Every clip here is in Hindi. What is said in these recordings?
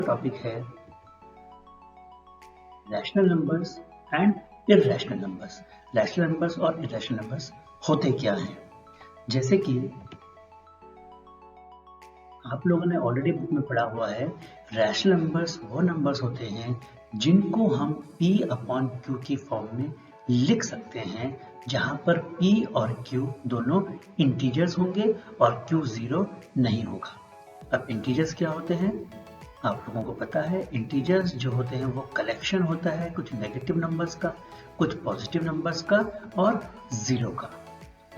टॉपिक है rational numbers and irrational numbers. Rational numbers और इर्रेशनल नंबर्स होते क्या हैं? जैसे कि आप लोगों ने ऑलरेडी बुक में पढ़ा हुआ है, रैशनल नंबर्स वो नंबर्स होते हैं जिनको हम P अपॉन Q की फॉर्म में लिख सकते हैं, जहां पर P और Q दोनों इंटीजर्स होंगे और Q जीरो नहीं होगा। अब इंटीजर्स क्या होते हैं? आप लोगों को पता है, इंटीजर्स जो होते हैं वो कलेक्शन होता है कुछ नेगेटिव नंबर्स का, कुछ पॉजिटिव नंबर्स का और जीरो का।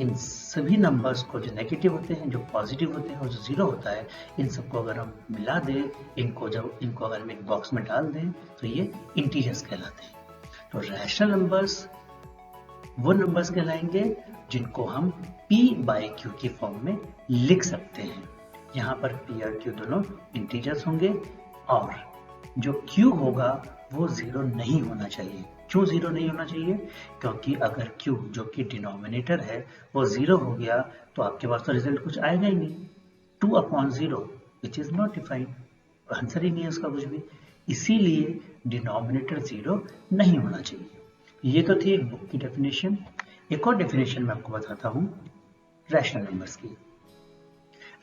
इन सभी नंबर्स को, जो नेगेटिव होते हैं, जो पॉजिटिव होते हैं और जो जीरो होता है, इन सबको अगर हम मिला दें, इनको अगर हम एक बॉक्स में डाल दें तो ये इंटीजर्स कहलाते हैं। तो रैशनल नंबर्स वो नंबर्स कहलाएंगे जिनको हम P बाई Q की फॉर्म में लिख सकते हैं। यहाँ पर P और Q दोनों इंटीजर्स होंगे और जो Q होगा वो जीरो नहीं होना चाहिए। क्यों जीरो नहीं होना चाहिए? क्योंकि अगर Q जो कि डिनोमिनेटर है वो जीरो हो गया तो आपके पास तो रिजल्ट कुछ आएगा ही नहीं। 2 upon zero which is not defined, answer ही नहीं है उसका कुछ भी। इसीलिए डिनोमिनेटर जीरो नहीं होना चाहिए। ये तो थी एक बुक की डेफिनेशन। एक और डेफिनेशन मैं आपको बताता हूँ रैशनल नंबर्स की।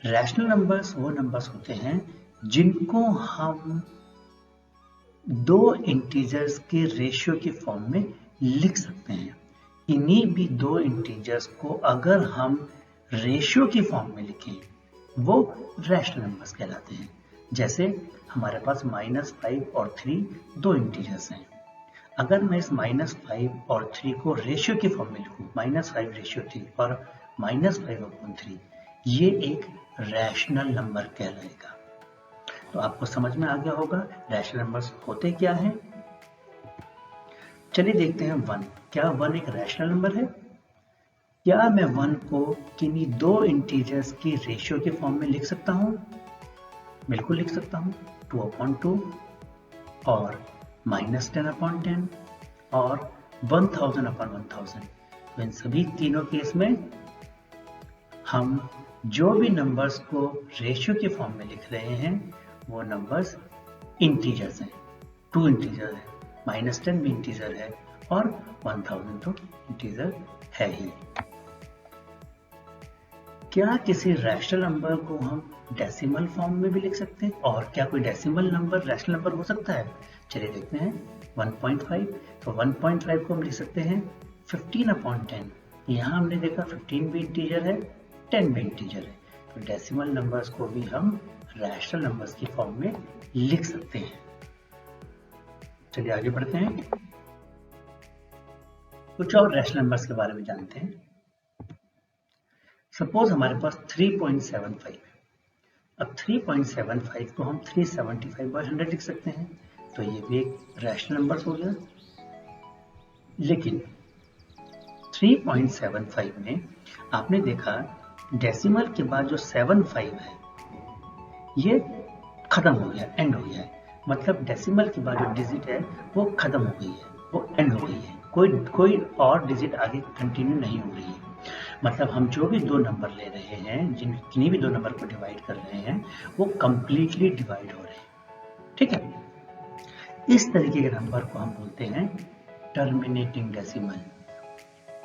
रैशनल नंबर्स वो नंबर्स होते हैं जिनको हम दो इंटीजर्स के रेशियो की फॉर्म में लिख सकते हैं। इन्हीं भी दो इंटीजर्स को अगर हम रेशियो की फॉर्म में लिखें वो रैशनल नंबर्स कहलाते हैं। जैसे हमारे पास -5 और 3 दो इंटीजर्स हैं। अगर मैं इस -5 और 3 को रेशियो की फॉर्म में लिखूं, -5/3 और -5/3, ये एक रैशनल नंबर कहलाएगा। तो आपको समझ में आ गया होगा रैशनल नंबर्स होते क्या हैं। चलिए देखते हैं 1। क्या 1 एक रैशनल नंबर है? क्या मैं 1 को किन्हीं दो इंटीजर्स की रेशियो के फॉर्म में लिख सकता हूं? बिल्कुल लिख सकता हूं। 2/2 और -10/10 और 1000/1000। तो इन सभी तीनों केस में हम जो भी नंबर्स को रेशियो के फॉर्म में लिख रहे हैं वो नंबर्स इंटीजर्स हैं। 2 इंटीजर है, -10 भी इंटीजर है और 1000 तो इंटीजर है ही। क्या किसी रैशनल नंबर को हम डेसिमल फॉर्म में भी लिख सकते हैं? और क्या कोई डेसिमल नंबर रैशनल नंबर हो सकता है? चलिए देखते हैं। 1.5, तो 1.5 को हम लिख सकते हैं 15/10। यहाँ हमने देखा 15 भी इंटीजर है, 10 भी इंटीजर है। तो डेसिमल नंबर्स को भी हम रैशनल नंबर्स की फॉर्म में लिख सकते हैं। चलिए आगे बढ़ते हैं, कुछ और रैशनल नंबर्स के बारे में जानते हैं। सपोज हमारे पास 3.75 है। अब 3.75 को हम 375/100 लिख सकते हैं, तो ये भी एक रैशनल नंबर हो गया। लेकिन 3.75 में आपने देखा डेसिमल के बाद जो 75 है ये खत्म हो गया, एंड हो गया है। मतलब डेसिमल के बाद जो डिजिट है वो खत्म हो गई है, वो एंड हो गई है। कोई और डिजिट आगे कंटिन्यू नहीं हो रही है। मतलब हम जो भी दो नंबर ले रहे हैं, किन्हीं भी दो नंबर को डिवाइड कर रहे हैं, वो कंप्लीटली डिवाइड हो रहे हैं। ठीक है, इस तरीके के नंबर को हम बोलते हैं terminating decimal.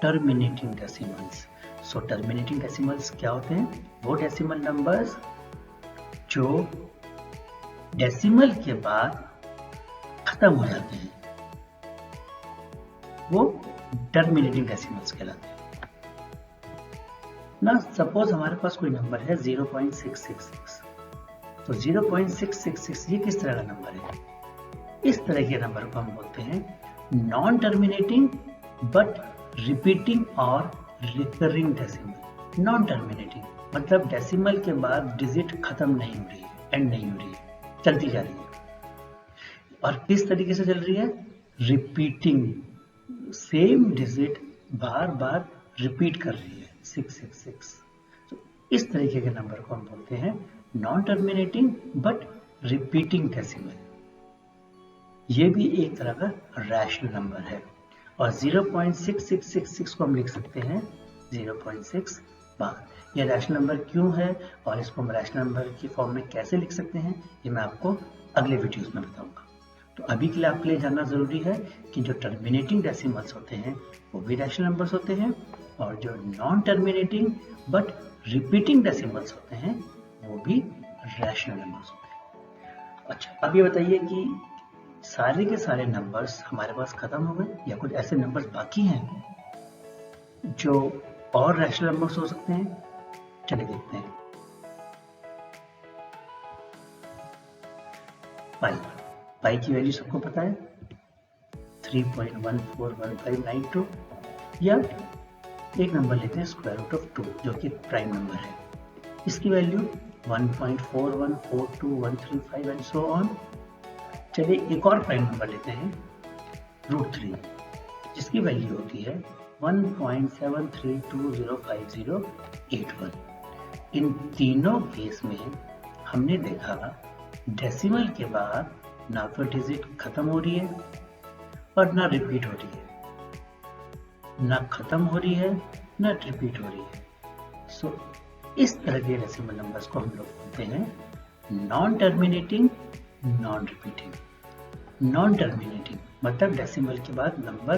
Terminating decimals. So terminating decimals क्या होते हैं? वो डेसिमल नंबर्स जो डेसिमल के बाद खत्म हो जाते हैं, वो टर्मिनेटिंग डेसिमल्स कहलाते हैं। ना सपोज हमारे पास कोई नंबर है 0.666, तो 0.666 ये किस तरह का नंबर है? इस तरह के नंबर को हम बोलते हैं नॉन टर्मिनेटिंग बट रिपीटिंग और रिकरिंग डेसिमल। नॉन टर्मिनेटिंग मतलब डेसिमल के बाद डिजिट खत्म नहीं हो रही है, एंड नहीं हो रही है, चलती जा रही है। और किस तरीके से चल रही है? रिपीटिंग, सेम डिजिट बार बार रिपीट कर रही है, 666। तो इस तरीके के नंबर को हम बोलते हैं non terminating but repeating decimal. ये भी एक तरह का रैशनल नंबर है। और 0.6666 को हम लिख सकते हैं 0.6 बाद। ये रैशनल नंबर क्यों है और इसको हम रैशनल नंबर की फॉर्म में कैसे लिख सकते हैं, ये मैं आपको अगले वीडियोस में बताऊंगा। तो अभी के लिए आपके लिए जानना ज़रूरी है कि जो टर्मिनेटिंग डेसिमल्स होते हैं वो भी रैशनल नंबर्स होते हैं, और जो non terminating but repeating decimals होते हैं वो भी रैशनल नंबर्स होते हैं। अच्छा, अब ये बताइए कि सारे के सारे नंबर्स हमारे पास खत्म हो गए या कुछ ऐसे नंबर्स बाकी हैं जो और रैशनल नंबर्स हो सकते हैं? चलिए देखते हैं। पाई की वैल्यू सबको पता है 3.141592, या एक नंबर लेते हैं स्क्वायर रूट ऑफ 2 जो कि प्राइम नंबर है, इसकी वैल्यू 1.4142135 एंड सो ऑन। चलिए एक और प्राइम नंबर लेते हैं √3 जिसकी वैल्यू होती है 1.73205081। इन तीनों केस में हमने देखा डेसिमल के बाद ना तो डिजिट खत्म हो रही है और ना रिपीट हो रही है, ना खत्म हो रही है ना रिपीट हो रही है। सो इस तरह के डेसिमल नंबर्स को हम लोग बोलते हैं non terminating, non repeating. Non terminating मतलब डेसिमल के बाद नंबर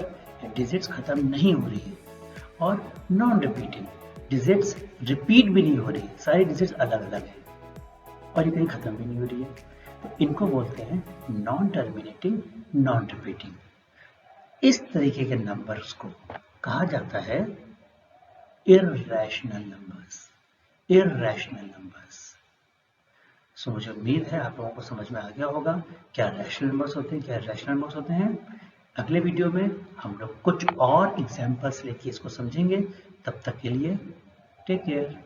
डिजिट्स खत्म नहीं हो रही है, और नॉन रिपीटिंग डिजिट्स रिपीट भी नहीं हो रही है, सारी डिजिट्स अलग अलग है और ये कहीं खत्म भी नहीं हो रही है। तो इनको बोलते हैं नॉन टर्मिनेटिंग, नॉन रिपीटिंग। इस तरीके के नंबर्स को कहा जाता है इररेशनल नंबर्स, इररेशनल नंबर्स। सो मुझे उम्मीद है आप लोगों को समझ में आ गया होगा क्या रैशनल नंबर्स होते हैं, क्या इररेशनल नंबर्स होते हैं। अगले वीडियो में हम लोग कुछ और एग्जाम्पल्स लेके इसको समझेंगे। तब तक के लिए टेक केयर।